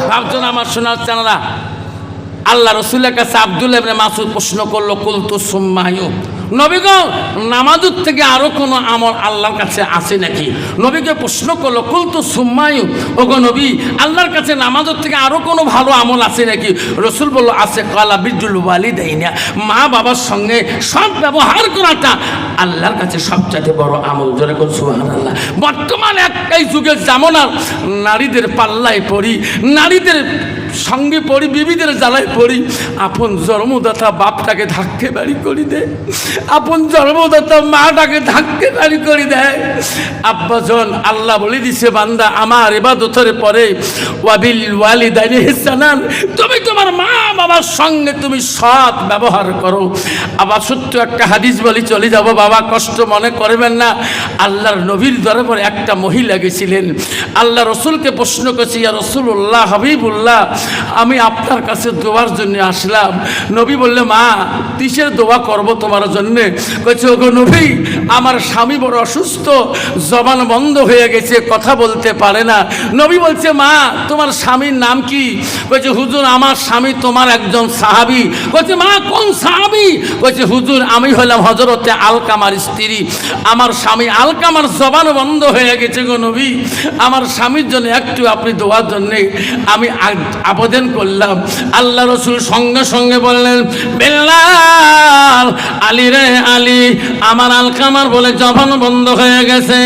ভাবছেন আমার শোনার চেনারা, আল্লাহ রসুলের কাছে আব্দুল্লাহ ইবনে মাসউদ প্রশ্ন করলো, কুলতু সুম্মায়ু, নবী গো নামাজের থেকে আরো কোনো আমল আল্লাহর কাছে আছে নাকি? নবীকে প্রশ্ন করলো, কুলতু সুম্মায়ু, ওগো নবী আল্লাহর কাছে নামাজের থেকে আরো কোনো ভালো আমল আছে নাকি? রসুল বলল, আছে। কালা বিরুল ওয়ালিদাইনি, মা বাবার সঙ্গে সৎ ব্যবহার করাটা আল্লাহর কাছে সবচেয়ে বড় আমল। জোরে কোন সুবহানাল্লাহ। বর্তমানে একটাই যুগের জামানার নারীদের পাল্লায় পড়ি, নারীদের সঙ্গে পড়ি, বিবিদের জ্বালায় পড়ি, আপন জন্মদাতা বাপটাকে ধাক্কে বাড়ি করে দেয়, আপন জন্মদাতা মাটাকে ধাক্কে বাড়ি করে দেয়। আব্বাজন আল্লাহ বলে দিছে, বান্দা আমার ইবাদতের পরে ওয়াবিল ওয়ালিদাইনি ইহসানান, তুমি তোমার মা বাবার সঙ্গে তুমি সৎ ব্যবহার করো। আবার সত্য একটা হাদিস বলি, চলে যাব বাবা, কষ্ট মনে করবেন না। আল্লাহর নবীর দরবারে একটা মহিলা গেছিলেন, আল্লাহ রসুলকে প্রশ্ন করছি, ইয়া রাসূলুল্লাহ, হাবিবুল্লাহ, আমি আপনার কাছে দোয়ার জন্য আসলাম। নবী বললে, মা কিসের দোয়া করব তোমার জন্যে? বলছে, ওগো নবী আমার স্বামী বড় অসুস্থ, জবান বন্ধ হয়ে গেছে, কথা বলতে পারে না। নবী বলছে, মা তোমার স্বামীর নাম কি? বলছে, হুজুর আমার স্বামী তোমার একজন সাহাবী। বলছে, মা কোন সাহাবী? বলছে, হুজুর আমি হলাম হযরতে আলকামার স্ত্রী, আমার স্বামী আলকামার জবান বন্ধ হয়ে গেছে গো নবী, আমার স্বামীর জন্য একটু আপনি দোয়ার জন্যে আমি আবেদন করলাম। আল্লাহ রসুল সঙ্গে সঙ্গে বললেন, বেলাল, আলী রে আলী, আমার আলকামার বলে জবান বন্ধ হয়ে গেছে।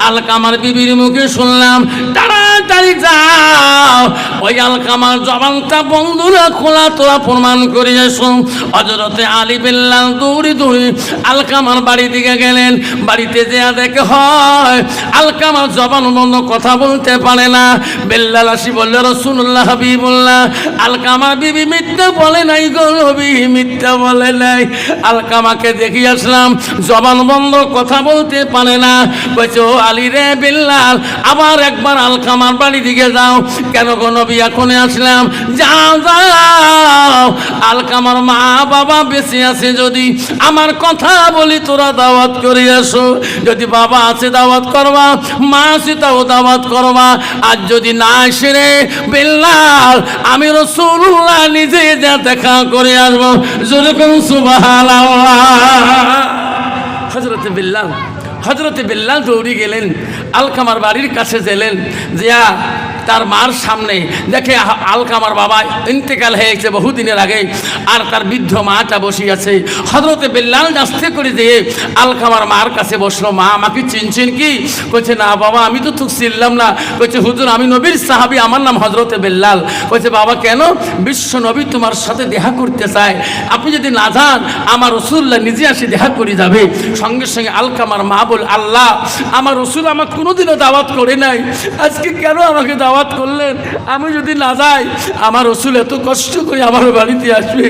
আলকামার বিবির মুখে শুনলাম, তাড়াতাড়ি যাও ওই আলকামার জবানটা বন্ধুরা খোলা তোলা প্রমাণ করে এসো। হযরতে আলী বেলাল দৌড়ি দৌড়ি আলকামার বাড়ি দিকে গেলেন। বাড়িতে যেয়া দেখে হয় আলকামার জবান বন্ধ, কথা বলতে পারে না। বেলাল আসি বললে, রাসূলুল্লাহ, হাবিবুল্লাহ, আলকামা বিবি মিথ্যা বলে নাই গো নবী, মিথ্যা বলে নাই। আলকামাকে দেখি আসলাম, জবান বন্ধ, কথা বলতে পারে না। বলছে, ও আলী রে বেলাল, আবার একবার আলকামার বাড়ি দিকে যাও। কেন গো নবী এখনই আসলাম? যাও যাও, আলকামার মা বাবা বেঁচে আছে, যদি আমার কথা বলি তোরা দাওয়াত করে আসো। যদি বাবা আছে দাওয়াত করবা, মা আছে তাও দাওয়াত করবা। আর যদি না আসে রে বেলাল, আমি রাসূলুল্লাহ নিজে যা দেখা করে আসবো। জোরে কোন সুবহানাল্লাহ। হযরতে বেলাল দৌড়ে গেলেন, আলকামার বাড়ির কাছে গেলেন, যা তার মার সামনে দেখে আলকামার বাবা ইন্তেকাল হয়ে গেছে বহুদিনের আগে, আর তার বৃদ্ধ মাটা বসে আছে। হযরতে বেলাল আস্তে করে দিয়ে আলকামার মার কাছে বসলো। মা আমাকে চিনছেন কি? বলছে, না বাবা আমি তো তোকে চিনলাম না। বলছে, হুজুর আমি নবীর সাহাবী, আমার নাম হযরতে বেলাল। বলছে, বাবা কেন? বিশ্ব নবী তোমার সাথে দেখা করতে চায়, আপনি যদি না যান আমার রাসূলুল্লাহ নিজে আসে দেখা করে যাবে। সঙ্গে সঙ্গে আলকামার মা বল, আল্লাহ আমার রাসূল আমাকে কোনোদিনও দাওয়াত করে নাই, আজকে কেন আমাকে দাওয়াত করলেন? আমি যদি না যাই আমার রাসূল এত কষ্ট করে আমার বাড়িতে আসবে,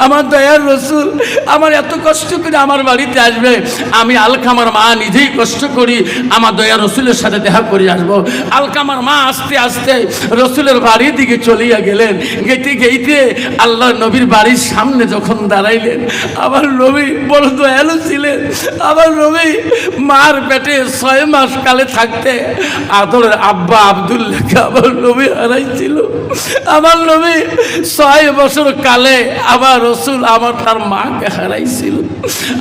আমার দয়ার রাসূল আমার এত কষ্ট করে আমার বাড়িতে আসবে, আমি আলকামার মা নিজেই কষ্ট করি আমার দয়ার রাসূলের সাথে দেখা করে আসবো। আলকামার মা আস্তে আস্তে রাসূলের বাড়ির দিকে চলিয়া গেলেন। গেতে গেইতে আল্লাহর নবীর বাড়ির সামনে যখন দাঁড়াইলেন, আমার নবী বড় দয়ালু ছিলেন। আমার নবী মার পেটে 6 মাস কালে থাকতে আদরের আব্বা আব্দুল্লাহকে আমার নবী হারাইছিল। আমার নবী 6 বছর কালে আমার রাসূল আমার তার মাকে হারাইছিল।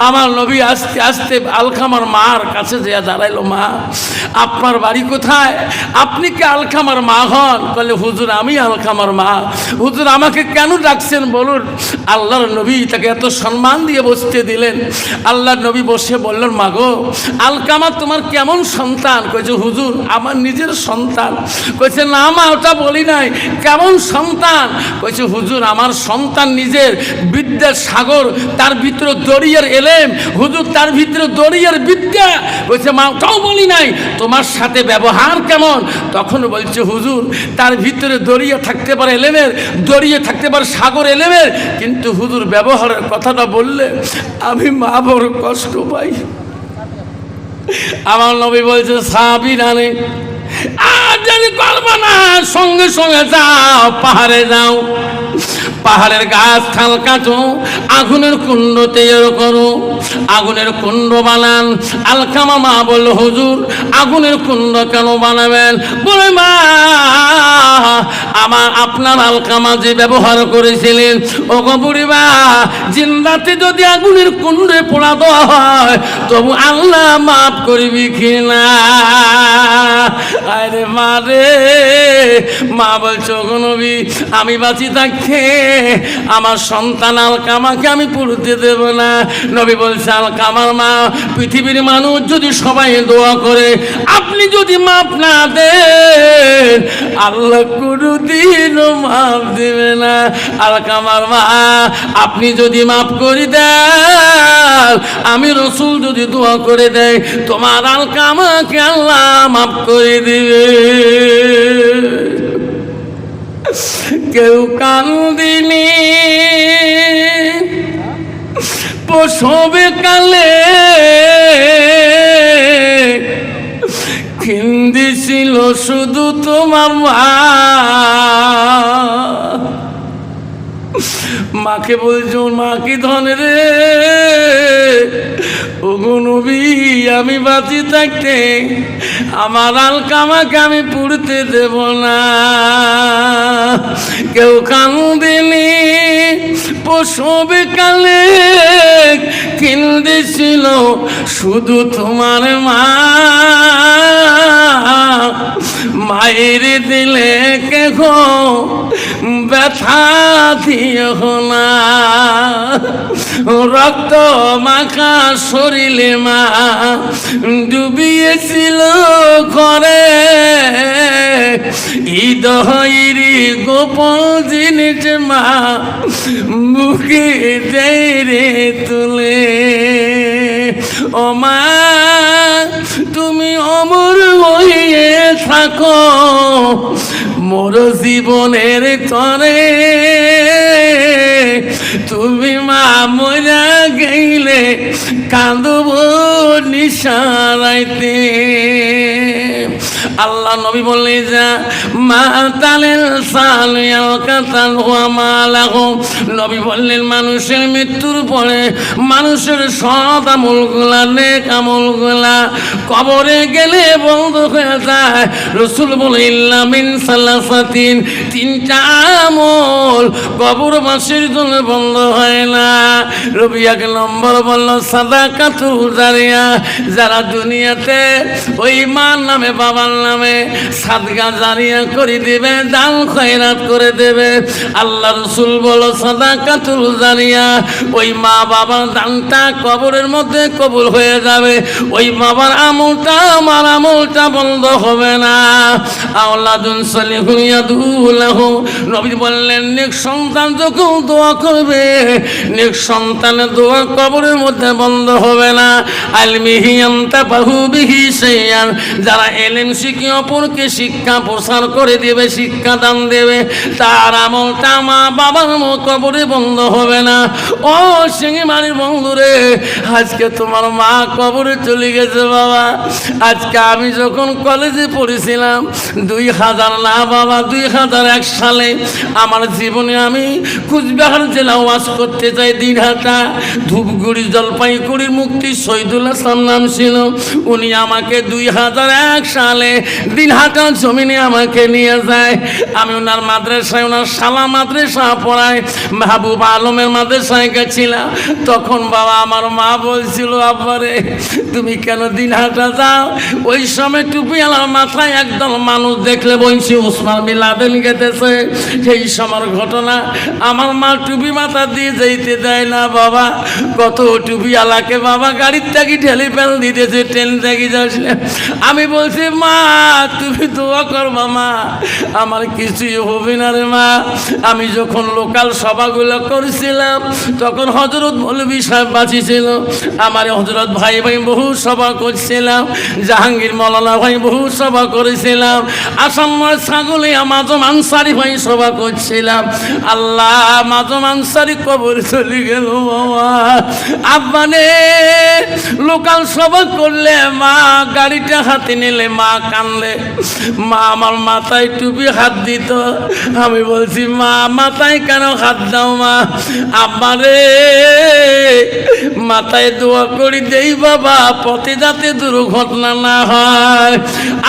আমার নবী আস্তে আস্তে আলকামার মার কাছে যেয়ে দাঁড়াইলো, মা আপনার বাড়ি কোথায়? আপনি কি আলকামার মা হন? বলে, হুজুর আমি আলকামার মা। হুজুর আমাকে কেন ডাকছেন বলুন? আল্লাহর নবী তাকে এত সম্মান দিয়ে বসতে দিলেন। আল্লাহর নবী বসে বললেন, মা গো আলকামা তোমার কেমন সন্তান? কইছে, হুজুর আমার নিজের সন্তান। কইছে, না মা ওটা বলি নাই, কেমন সন্তান? কইছে, হুজুর আমার সন্তান নিজের বিদ্যার সাগর, তার ভিতরে দরিয়ার এলেম, হুজুর তার ভিতরে দরিয়ার বিদ্যা। কইছে, মা ওটাও বলি নাই, তোমার সাথে ব্যবহার কেমন? তখন বলছে, হুজুর তার ভিতরে দরিয়া থাকতে পারে এলেমের, দরিয়া থাকতে পারে সাগর এলেমের, কিন্তু হুজুর ব্যবহারের কথাটা বললে আমি মা বড় কষ্ট পাই। আমার নবী বলছে, সাহাবী রানে আর যদি করবো না, সঙ্গে সঙ্গে যাও পাহাড়ে যাও, পাহাড়ের গাছ খাল কাটো, আগুনের কুণ্ড তৈরি করো। আগুনের কুণ্ড বানান। আলকামা মা বলল, হুজুর আগুনের কুণ্ড কেন বানাবেন? বলে, মা আপনার আলকামা যে ব্যবহার করেছিলেন, ও বুড়িমা, জিন্দাতে যদি আগুনের কুণ্ডে পোড়া দেওয়া হয় তবু আল্লাহ মাফ করবি কিনা? আরে মা রে, মা বলছো গো নবী, আমি বাঁচি থাকতে আমার সন্তান আলকামাকে আমি পুড়তে দেব না। নবী বলছে, আলকামার মা, পৃথিবীর মানুষ যদি সবাই দোয়া করে আপনি যদি মাফ না দেন, আল্লাহ কোনদিনও মাফ দেবে না। আলকামার মা, আপনি যদি মাফ করে দেন, আমি রসুল যদি দোয়া করে দেয়, তোমার আলকামাকে আল্লাহ মাফ করে দিবে। কেউ কান্দিনি প্রসবে কালে, ছিল শুধু তোমার মা। মাকে বলছো, মা কি ধনে রে, ওগো নবী, আমি বাঁচি থাকতে আমার আলকামাকে আমি পুড়তে দেব না। কেউ কান্দিনি প্রসবে কালে, ছিল শুধু তোমার মা। মায়ের দিলে কেহ ব্যথা দিও না, রক্ত মাখা শরীরে মা ডুবিয়েছিল করে, হৃদয়েরই গোপন জিনিস মা মুখে রে তুলে। ও মা, তুমি অমর হয়ে থাকো মোর জীবনের তরে, তুমি মা মরা গেলে কাঁদব নিশারাইতে। আল্লাহ নবী বললে, যা মা তালের সালিয়াল কাতাল ওয়া মালাহুম। নবী বললেন, মানুষের মৃত্যুর পরে মানুষের সৎ আমলগুলা, নেক আমলগুলা কবরে গেলে বন্ধ হয়ে যায়। রাসূল বলে, ইল্লা মিন সালাসাতিন, তিনটা আমল কবরবাসীর জন্য বন্ধ হয় না। রবি 1 নম্বর বলল সাদাকাতুল জারিয়া, যারা দুনিয়াতে ওই মার নামে বাবার নামে সাদকা জারিয়া করে দেবে, দান খয়রাত করে দেবে। আল্লাহ রাসূল বলো সাদাকাতুল জারিয়া, ওই মা বাবার দানটা কবরের মধ্যে কবুল হয়ে যাবে, ওই বাবার আমলটা আমার আমলটা বন্ধ হবে না। আওলাদুন সালিহুন ইয়াদুলাহু, নবী বললেন, নেক সন্তান যখন দোয়া করবে, নেক সন্তানের দোয়া কবরের মধ্যে বন্ধ হবে না। আলমিহি আনতাবাহু বিহি শাইআন, যারা ইলম শিখে অপরকে শিক্ষা প্রসার করে দেবে, শিক্ষা দান দেবে, তার আমলটা মা বাবার কবরে বন্ধ হবে না। ও সিংমারির বন্ধুরে, আজকে তোমার মা কবরে চলে গেছে বাবা। আজকে আমি যখন কলেজে পড়েছিলাম 2000 না বাবা 2001 সালে আমার জীবনে আমি কুচবিহার জেলা ওয়াজ করতে যাই, দিনহাটা, ধূপগুড়ি, জলপাইগুড়ির মুক্তি শহীদুল ইসলাম নাম ছিল। উনি আমাকে 2001 সালে দিনহাটা জমিনে আমাকে নিয়ে যায়। আমি ওনার মাদ্রাসায়, ওনার শালা মাদ্রাসা পড়ায়, মাহবুব আলমের মাদ্রাসায় গেছিলাম। তখন বাবা আমার মা বলছিল, আব্বারে তুমি কেন দিনহাটা যাও? ওই সময় টুপিওয়ালার মাথায় একদল মানুষ দেখলে বলছি ওসমান বিন লাদেন গেতেছে। সেই সময়ের ঘটনা, আমার মা টুপি মাথা দিয়ে যেতে দেয় না বাবা। কত টুপিওয়ালাকে বাবা গাড়ির থেকে ঠেলে ফেল দিতেছে, ট্রেন থেকে যাচ্ছিলেন। আমি বলছি, মা তুমি দোয়া করবা মা, আমার কিছুই হবে না রে মা। আমি যখন লোকাল সভাগুলো করেছিলাম তখন হযরত মৌলভী সাহেব বাঁচি ছিল, আমার হযরত ভাই ভাই বহু সভা করছিলাম, জাহাঙ্গীর মৌলানা ভাই বহু সভা করেছিলাম, আসাম ছাগলিয়া মাজম আনসারি ভাই সভা করছিলাম। আল্লাহ, মাজম আনসারি কবর চলে গেল বাবা। আব্বানে লোকাল সভা করলে মা গাড়িটা হাতে নিলে মা কানলে, মা আমার মাথায় টুপি হাত দিত। আমি বলছি মা মাথায় কেন হাত দাও মা? আব্বা রে মাথায় দোয়া করি দেই বাবা, পথে যাতে দুর্ঘটনা না হয়।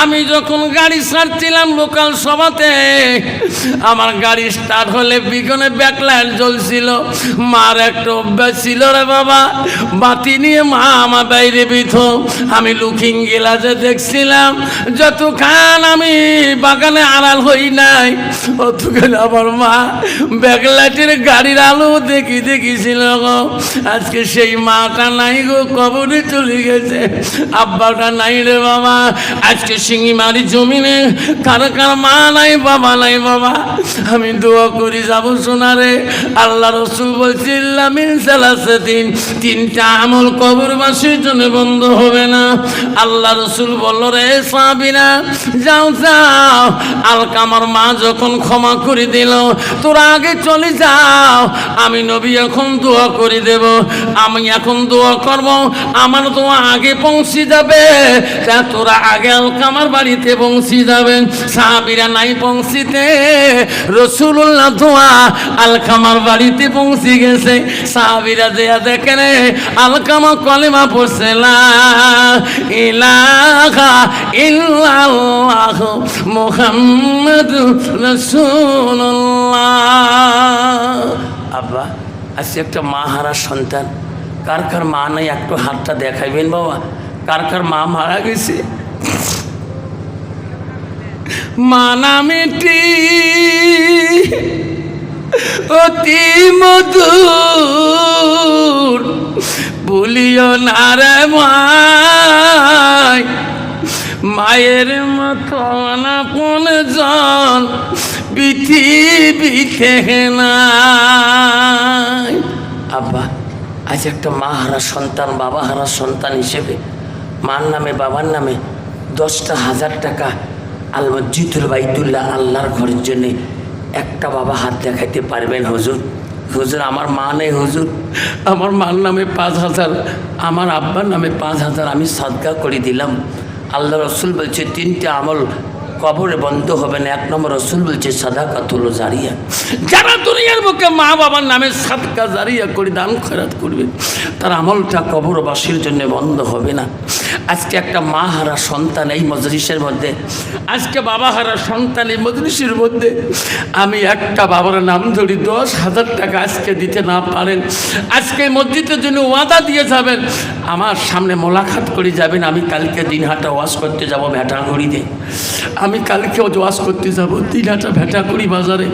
আমি যখন গাড়ি ছাড়ছিলাম লোকাল সভাতে, আমার গাড়ি স্টার্ট হলে পিছনে ব্যাকলাইট জ্বলছিল। মার একটা অভ্যাস ছিল রে বাবা, বাতি নিয়ে মা আমার বাইরে বিথ। আমি লুকিং গ্লাসে দেখছিলাম, যতক্ষণ আমি বাগানে আড়াল হই নাই অতক্ষণ আমার মা ব্যাকলাইটের গাড়ির আলো দেখিছিল গো। আজকে সেই মাটা নাই গো, কবরে চলে গেছে। আব্বাটা নাই রে বাবা। আজকে সিঙ্গিমারি জমিনে কার কার মা নাই বাবা নাই বাবা। আমি দোয়া করি যাব সোনারে। আল্লাহ রসুল বলছে ইল্লামিন সালাসাতিন, তিনটা আমল কবরবাসীর জন্য বন্ধ হবে না। আল্লাহ রসুল বলল রে সাহাবীরা যাও যাও, আলকামার মা যখন ক্ষমা করে দিল তোরা আগে চলে যাও, আমি নবী এখন দোয়া করে দেব। আমি এখন দোয়া করব, আমার দোয়া আগে পৌঁছে যাবে, তা তোরা আগে আলকামার বাড়িতে পৌঁছে যাবেন। সাহাবীরা নাই পৌঁছিতে, রাসূলুল্লাহ দোয়া আলকামার বাড়িতে পৌঁছে গেছে। সাহাবীরা দেয়া দেখেন আলকামা কলেমা পড়ছে লা ইলাহা ইল্লাল্লাহ মুহাম্মাদুর রাসূলুল্লাহ। আব্বা আজকে একটা মা হারা সন্তান, কার কার মা নাই একটু হাতটা দেখাইবেন বাবা। কার কার মা মারা গেছে? মা নামেটি অতি মধুর, বলিও না রে মাই, মায়ের মতো আপন জন পৃথিবীতে নাই। আব্বা আজ একটা মা হারা সন্তান, বাবা হারা সন্তান হিসেবে মার নামে বাবার নামে 10,000 টাকা আল মসজিদুল বাইতুল্লাহ আল্লাহর ঘরের জন্যে একটা বাবা হাত দেখাইতে পারবেন? হুজুর হুজুর আমার মা নেই হুজুর, আমার মার নামে 5,000, আমার আব্বার নামে 5,000 আমি সাদকা করে দিলাম। আল্লাহ রসুল বলছে তিনটে আমল কবরে বন্ধ হবে না। 1 নম্বর রসুল বলছে সাদাকাতুল জারিয়া, যারা দুনিয়ার বুকে মা বাবার নামে সাদকা জারিয়া করে দান খয়রাত করবে তার আমলটা কবরবাসীর জন্য বন্ধ হবে না। আজকে একটা মা হারা সন্তান এই মজলিসের মধ্যে, আজকে বাবা হারা সন্তান এই মজলিসের মধ্যে, আমি একটা বাবার নাম ধরি 10,000 টাকা আজকে দিতে না পারেন, আজকে মসজিদের জন্য ওয়াদা দিয়ে যাবেন, আমার সামনে মোলাকাত করে যাবেন। আমি কালকে দিনহাটা ওয়াজ করতে যাব ভেটাগুড়িতে, আমি কালকে ওয়াজ করতে যাব দিনহাটা ভেটাগুড়ি বাজারে,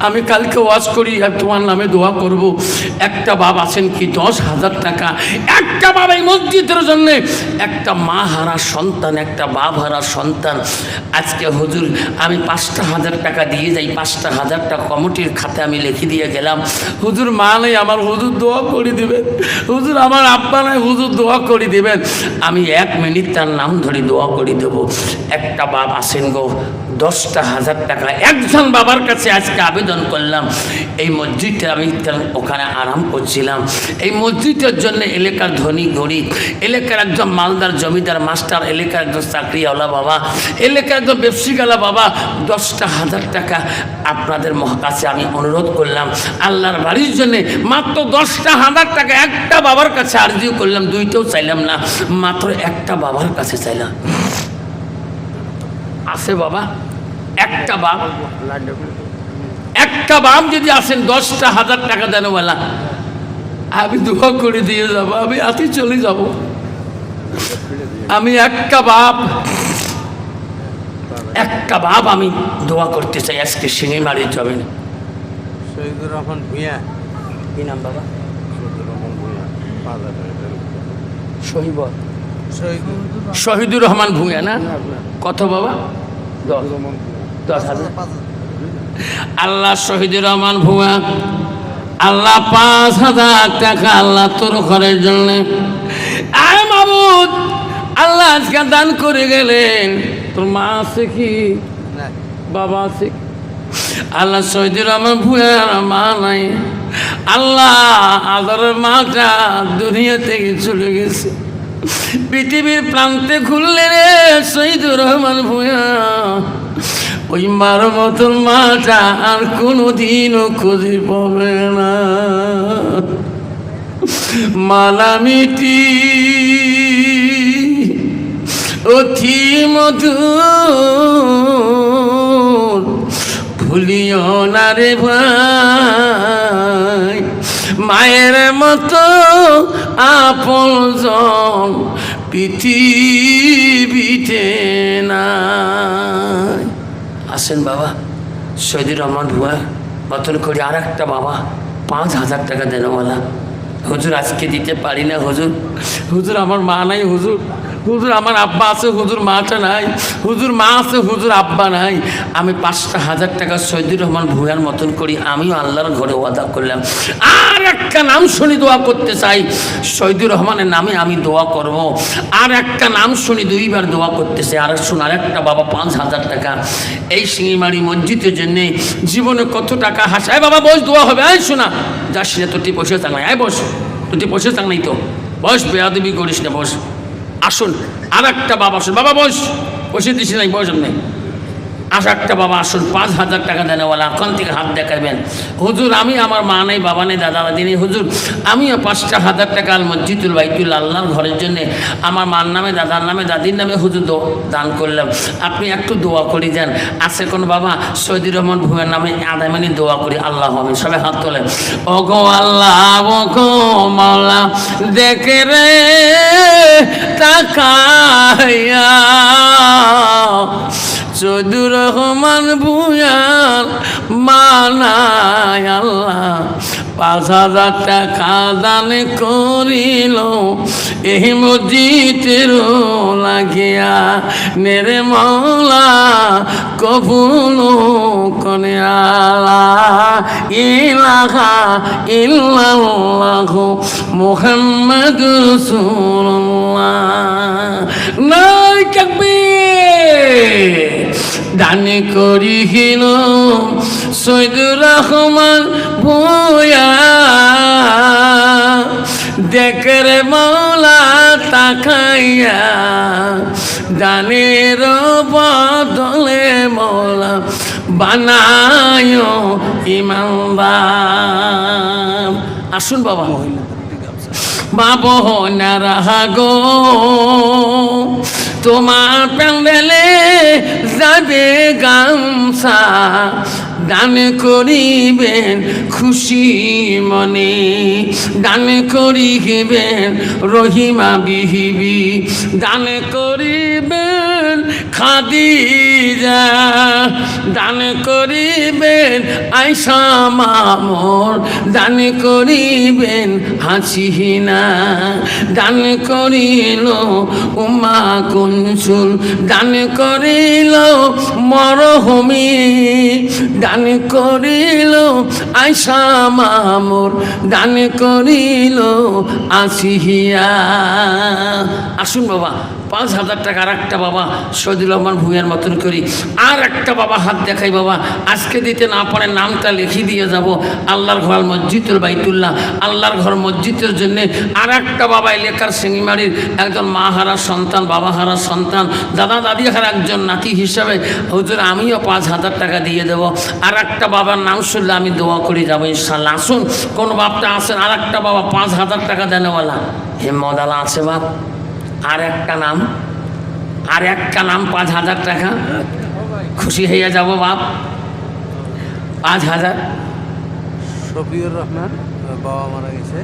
আমি কালকে ওয়াজ করি তোমার নামে দোয়া করব। একটা বাপ আছেন কি 10,000 টাকা, একটা বাবা এই মসজিদের জন্যে, একটা মা হারা সন্তান, একটা বাপ হারা সন্তান। আজকে হুজুর আমি 5,000 টাকা দিয়ে যাই, 5,000 টাকা কমিটির খাতে আমি লিখে দিয়ে গেলাম। হুজুর মা নেই আমার, হুজুর দোয়া করে দিবেন। হুজুর আমার আব্বা নাই, হুজুর দোয়া করে দিবেন। আমি 1 মিনিট তার নাম ধরে দোয়া করে দেব। একটা বাপ আসেন গো 10,000 টাকা একজন বাবার কাছে আজকে আবেদন করলাম। এই মসজিদটা আমি ওখানে আরাম করছিলাম, এই মসজিদের জন্য এলাকার ধনী গরিব, এলাকার একজন মালদার জমিদার মাস্টার, এলাকার একজন চাকরিওয়ালা বাবা, এলাকার একজন ব্যবসায়ীওয়ালা বাবা, 10,000 টাকা আপনাদের কাছে আমি অনুরোধ করলাম আল্লাহর বাড়ির জন্যে। মাত্র 10,000 টাকা একটা বাবার কাছে আর্জিও করলাম, 2টেও চাইলাম না, মাত্র একটা বাবার কাছে চাইলাম। আছে বাবা একটা বাপ, একটা বাপ যদি আসেন 10,000 টাকা দেন বলা, আমি দোয়া করে দিয়ে যাবো, আমি আতি চলে যাব। আমি একটা বাপ আমি দোয়া করতে চাই আজকে সিঙ্গিমারির জমিনে। শহীদুর রহমান ভূঁইয়া, কি নাম বাবা? শহীদুর রহমান ভূঁইয়া না? কত বাবা? 10,000। আল্লাহ শহীদুর রহমান ভূঁইয়া, আল্লাহ 5,000 টাকা আল্লাহ তোর ঘরের জন্য আয় মাবুদ আল্লাহ আজকে দান করে গেলেন। তোর মা আছে কি বাবা আছে? আল্লাহ শহীদুর রহমান ভূঁইয়ার মা নাই, আল্লাহ আদরের মাটা দুনিয়া থেকে চলে গেছে। পৃথিবীর প্রান্তে ঘুরলে রে শহীদুর রহমান ভূঁইয়া ওই মার মতন মাটা আর কোনোদিনও খুঁজে পাবে না। মালামিটি অতি মধুর ভুলিও না রে ভাই, মায়ের মতো আপনজন পৃথিবীতে নাই। আসেন বাবা শহীদুর রহমান ভূঁইয়া মতন করে আর একটা বাবা 5,000 টাকা দেনওয়ালা। হুজুর আজকে দিতে পারি না হুজুর, হুজুর আমার মা নাই হুজুর, হুজুর আমার আব্বা আছে হুজুর মাটা নাই, হুজুর মা আছে হুজুর আব্বা নাই। আমি 5,000 টাকা শহীদুর রহমান ভূঁইয়ার মতন করি আমিও আল্লাহর ঘরে ওয়াদা করলাম আর একটা নাম শুনি দোয়া করতে চাই। শহীদুর রহমানের নামে আমি দোয়া করব। আর একটা নাম শুনি 2বার দোয়া করতে চাই। আর শুন আর একটা বাবা 5,000 টাকা এই শিঙিমারি মসজিদের জন্যে জীবনে কত টাকা হাসায়। বাবা বস দোয়া হবে। এই শোনা যাস না তোর পয়সা চাং নাই, বস তোর পয়সা চাং নাই তো বস, বেয়াদবি করিস না বস। আসুন আর একটা বাবা আসুন, বাবা বস, বসে দিছি নাই বস নেই। আর একটা বাবা আসুন 5,000 টাকা দেনেওয়ালা এখন থেকে হাত দেখাবেন। হুজুর আমি আমার মা নেই বাবা নেই দাদা দাদি নেই হুজুর, আমিও 5,000 টাকা আল মসজিদুল বাইতুল আল্লাহর ঘরের জন্যে আমার মার নামে দাদার নামে দাদির নামে হুজুর দান করলাম, আপনি একটু দোয়া করে যান। আছে কোন বাবা শহীদুর রহমান ভূঁইয়ার নামে আদামানি দোয়া করি আল্লাহ হবে। সবাই হাত তোলেন। ওগো আল্লাহ ওগো মাওলা দেখে রে তাকায়া শহীদুর রহমান ভূঁইয়ার মানায় আল্লাহ 5,000 টাকা দান করিল এই মসজিদের লাগিয়া নেরে মাওলা কবুল করে আল্লাহ ইলাহা ইল্লাল্লাহু মুহাম্মাদুর রাসূলুল্লাহ। নাই তাকবীর। দান করিল শহীদুর রহমান ভূঁইয়া দেখে রে মাওলা তাকাইয়া দানের বদলে মাওলা বানায় ইমানদার। আসুন বাবা মা বোনেরা গো তোমার প্যান্ডেলে যাবে গামছা দান করিবেন খুশি মনে, দান করিবেন রহিমা বিহিবি, দান করিবেন খাদিজা, দান করিবেন আয়সা মামর, দান করিবেন হাসিনা, দান করিল উমা কুনসুল, দান করিল মরহুমি, দান করিল আয়সা মামুর, দান করিল আসিয়া। আসুন বাবা 5,000 টাকা আর একটা বাবা শহীদুর রহমান ভূঁইয়ার মতন করি আর একটা বাবা হাত দেখাই। বাবা আজকে দিতে না পারে নামটা লিখে দিয়ে যাব। আল্লাহর ঘর মসজিদুল বাইতুল্লাহ, আল্লাহর ঘর মসজিদের জন্যে আর একটা বাবা এলাকার সিঙ্গিমারির একজন মা হারা সন্তান, বাবা হারা সন্তান, দাদা দাদি হারা একজন নাতি হিসাবে হুজুর আমিও 5,000 টাকা দিয়ে দেবো। আর একটা বাবার নাম শুনলে আমি দোয়া করে যাবো ইনশাল্লাহ। আসুন কোন বাপটা আসেন আর একটা বাবা 5,000 টাকা দেনেওয়ালা হেমদালা আছে বাপ। আর একটা নাম 5,000 টাকা খুশি হয়ে যাব বাপ। 5,000 শফিউর রহমান বাবা মারা গেছে।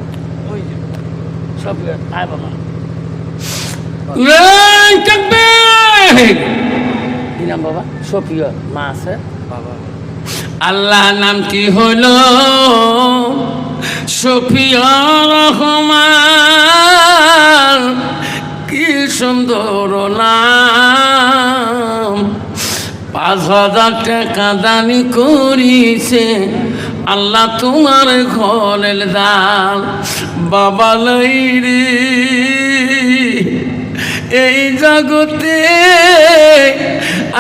দিলাম বাবা শফিউর মা আছে বাবা আল্লাহ নামটি হলো শফিউর রহমান। কি সুন্দর নাম। 5,000 টাকা দান করিছে আল্লাহ তোমার ঘরের দান। বাবা লই রে এই জগতে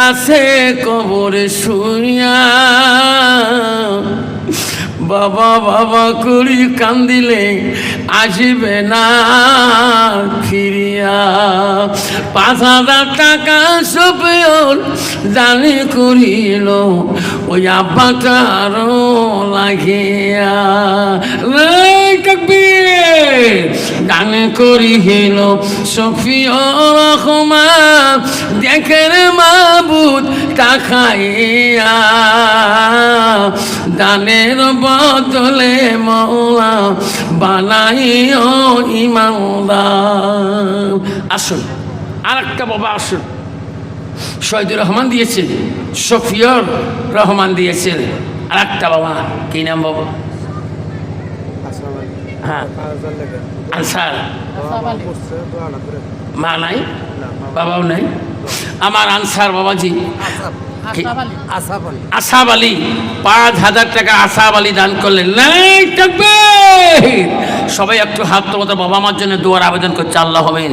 আছে কবরে শুইয়া, বাবা বাবা বাবা করি কান্দিলে আসবে না ফিরিয়া। 5,000 টাকা সফিয়র দানি করিল ওই আব্বাটারও লাগিয়া। দানি করিল সফিয়র রহমান দেখেন মাবুদ তাকাইয়া। দানের বদলে মওলা বানাইও ইমানদার। আসুন আর একটা বাবা আসুন, শহীদুর রহমান দিয়েছে, শফিয়র রহমান দিয়েছেন। আর একটা বাবা কি নাম বাবা? হ্যাঁ আনসার। মা নাই, বাবাও নাই। আমার আনসার বাবাজি আসাব আলী 5,000 টাকা আসাব আলী দান করলেন। নাই তাকবীর। সবাই একটু হাত তোলো, বাবা মার জন্য দোয়ার আবেদন করছে। আল্লাহ হবেন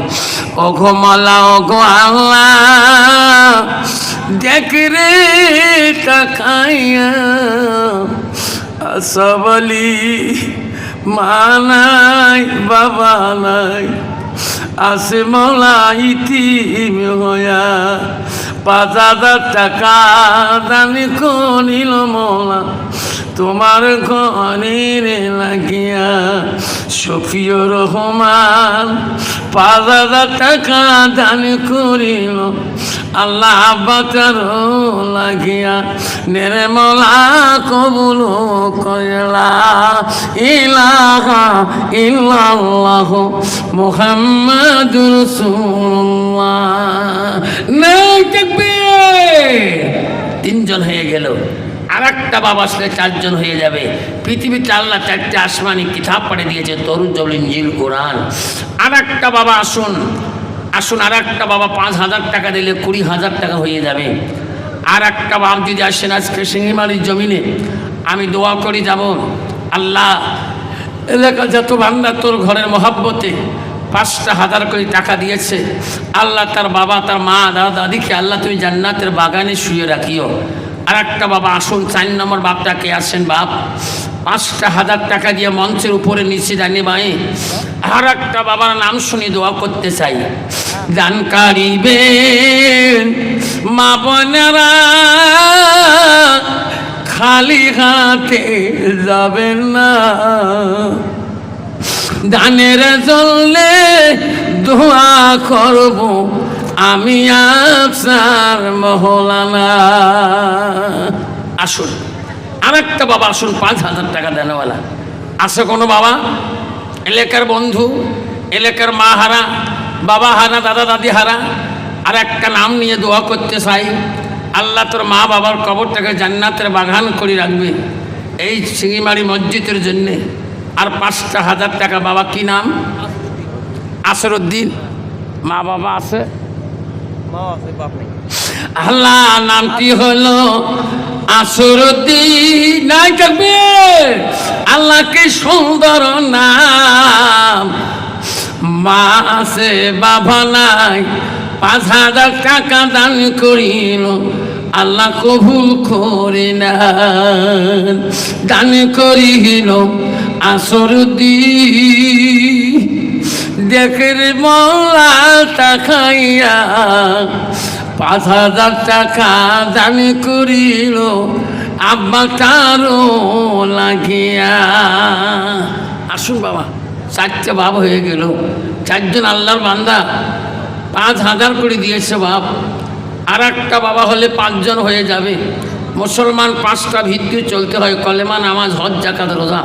ও গো মালা ও গো আল্লাহ দেখ রে তাকাইয়া। আসাব আলী মা নাই বাবা নাই আসে মৌলা ইতিম হইয়া। 5,000 টাকা দানি করিল মৌলা তোমার ঘরের লাগিয়া। শফিউর রহমান 5,000 টাকা দানি করিল আল্লাহ বাতার লাগিয়া। নেরে মৌলা কবুল কয়লা ইলাহা ইল্লাল্লাহ মুহাম্মাদুর রাসূলুল্লাহ। নাই তাকবীর। 3 জন হয়ে গেল। আর একটা বাবা আসলে 4 জন হয়ে যাবে। পৃথিবীতে আল্লাহ 4টে আসমানি কিতাব পাঠিয়ে দিয়েছে, তরুণ জবল ইনজিল কোরআন। আর একটা বাবা আসুন আসুন, আর একটা বাবা 5,000 টাকা দিলে 20,000 টাকা হয়ে যাবে। আর একটা বাপ যদি আসেন আজকে সিঙ্গিমারির জমিনে, আমি দোয়া করি যাব আল্লাহ এলাকা যত বান্দা তোর ঘরের মহাব্বতে 5,000 করে টাকা দিয়েছে, আল্লাহ তার বাবা তার মা দাদা দাদিকে আল্লাহ তুমি জান্নাতের বাগানে শুয়ে রাখিও। আর একটা বাবা আসুন, 4 নম্বর বাপটাকে আসেন বাপ 5,000 টাকা দিয়ে মঞ্চের উপরে নিচে দাঁড়িয়ে বাঁয়ে। আর একটা বাবার নাম শুনি দোয়া করতে চাই। দান করিবেন মা বোনেরা খালি হাতে যাবেন না, দানের জলে দোয়া করব আমি আপনার মহলানা। আসুন আর একটা বাবা আসুন, 5,000 টাকা দেনওয়ালা আছে কোনো বাবা? এলাকার বন্ধু, এলাকার মা হারা, বাবা হারা, দাদা দাদি হারা। আর একটা নাম নিয়ে দোয়া করতে চাই, আল্লাহ তোর মা বাবার কবরটাকে জান্নাতের বাগান করে রাখবে এই সিঙ্গিমারি মসজিদের জন্যে। আর 5,000 টাকা বাবা কি নাম? আসরউদ্দিন। মা বাবা আছে? আল্লাহ নামটি হলো আসরউদ্দিন। নাই থাকবে আল্লাহ কি সুন্দর নাম। মা আছে বাবা নাই, 5,000 টাকা দান করিল আল্লাহ কবুল করে না। দান করিল আসরউদ্দিন দেখের মৌলা তাকাইয়া। 5,000 টাকা দান করিল আব্বা তারও লাগিয়া। আসুন বাবা, 4টে বাপ হয়ে গেল। 4 জন আল্লাহর বান্দা 5,000 করে দিয়েছে বাপ। আর একটা বাবা হলে 5 জন হয়ে যাবে। মুসলমান 5টা ভিত্তি চলতে হয়, কলেমা, নামাজ, হজ, যাকাত, রোজা।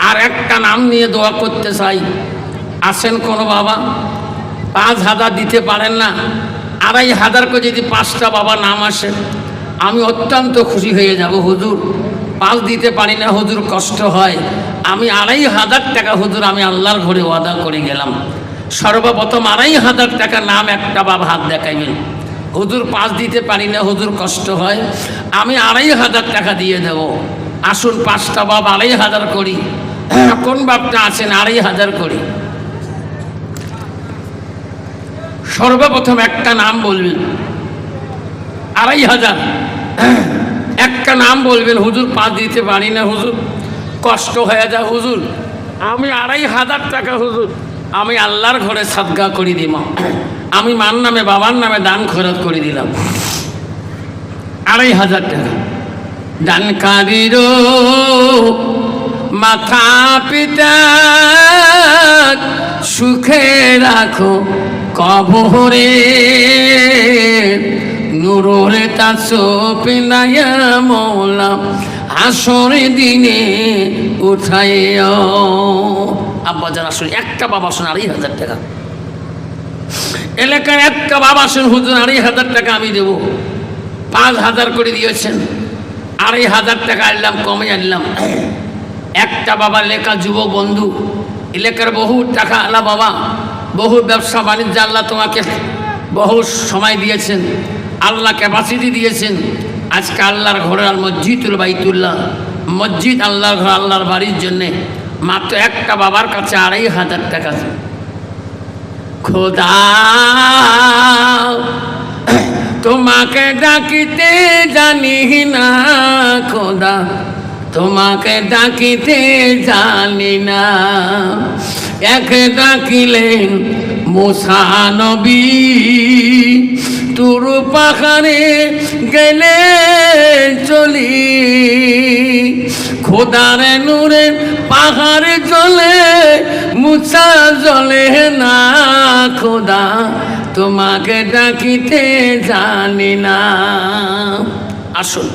আর একটা নাম নিয়ে দোয়া করতে চাই। আসেন কোনো বাবা 5,000 দিতে পারেন না, 2,500 করে যদি 5টা বাবা নাম আসে আমি অত্যন্ত খুশি হয়ে যাব। হুজুর 5 দিতে পারি না হুজুর, কষ্ট হয়। আমি 2,500 টাকা হুজুর আমি আল্লাহর ঘরে ওয়াদা করে গেলাম। সর্বপ্রথম 2,500 টাকা নাম একটা বাবা হাত দেখাইবেন। হুজুর 5 দিতে পারি না হুজুর, কষ্ট হয়, আমি 2,500 টাকা দিয়ে দেব। আসুন 5টা বাপ 2,500 করি। কোন বাপটা আছেন 2,500 করি? সর্বপ্রথম একটা নাম বলবেন 2,500। একটা নাম বলবেন হুজুর 5 দিতে পারি না হুজুর, কষ্ট হয়ে যায় হুজুর, আমি 2500 টাকা হুজুর আমি আল্লাহর ঘরে সাদগা করে দিব, আমি মার নামে বাবার নামে দান খরচ করে দিলাম। 2500 টাকা দানকারীর মাথা পিতা সুখে রাখো কবরে, নুরে তাসো পিনায়া মৌলা হাসরে দিনে উঠাইও। আব্বা যারা শুনে একটা বাবা শুনে 2500 টাকা, এলাকায় একটা বাবা শুনে হুজুর 2500 টাকা আমি দেবো, 5000 করে দিয়েছেন, 2500 টাকা আনলাম, কমে আনলাম। একটা বাবা লেখা যুবক বন্ধু, এলাকার বহু টাকা আল্লাহ বাবা, বহু ব্যবসা বাণিজ্য আল্লাহ তোমাকে বহু সময় দিয়েছেন, আল্লাহ ক্যাপাসিটি দিয়েছেন। আজকে আল্লাহর ঘরে আর মসজিদুল বাইতুল্লাহ, মসজিদ আল্লাহর ঘর আল্লাহর বাড়ির জন্যে মাত্র একটা বাবার কাছে 2500 টাকা। খোদা তোমাকে ডাকিতে জানি না, খোদা তোমাকে ডাকিতে জানি না, এক ডাকিলেন মুসা নবী, তুর পাহাড়ে গেলে চলি, খোদার নূরে পাহাড় জ্বলে মুসা জ্বলে না, খোদা তোমাকে ডাকিতে জানি না। আসুন